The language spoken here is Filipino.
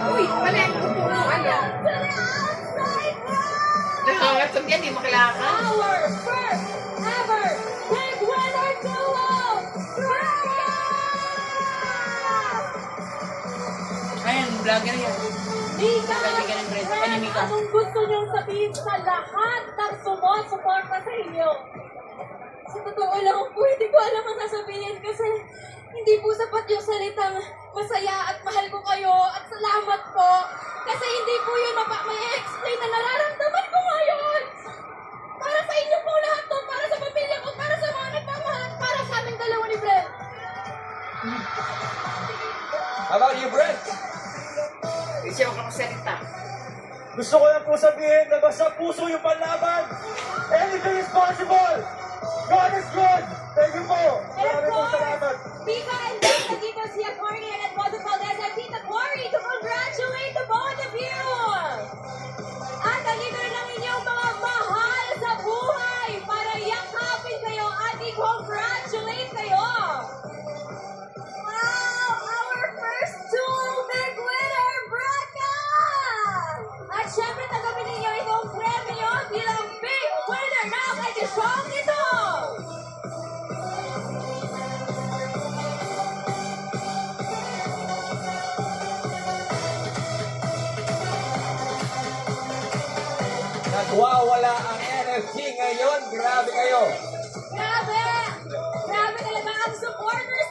Uy, pala ang pupunuan yan. Nakakatog yan, di makalaka. Our first ever Big Winner Duo! Ayan, vlogger yan. Mika! Kaibigan ng Brenda. Ano, Mika? Anong gusto niyong sabihin sa lahat ng sumusuporta sa inyo? Sa totoo lang po, hindi ko alam ang sasabihin kasi hindi po sapat yung salitang masaya at mahal ko kayo at salamat po. Kasi hindi po yun may explain na nararamdaman ko ngayon. Para sa inyo po lahat to, para sa pamilya ko, para sa mga nagmamahal at para sa aming dalawa ni Brent. How about you, Brent? Hindi siya makapasalita. Gusto ko lang po sabihin na basta puso yung panlaban. Anything is possible. God is good. Thank you po. And of Maraming po salamat. course, Mika and Brent, nandito si Corny and Edmundo Valdez at Tita Cory to congratulate the both of you! At nandito rin ang inyong mga mahal sa buhay para yakapin kayo at i-congratulate kayo! Wow! Our first dual big winner, Braca! At syempre, tagapin ninyo itong premyo bilang big winner ng edisyong ito! Nagwawala ang energy ngayon. Grabe kayo. Grabe! Grabe talaga ang supporters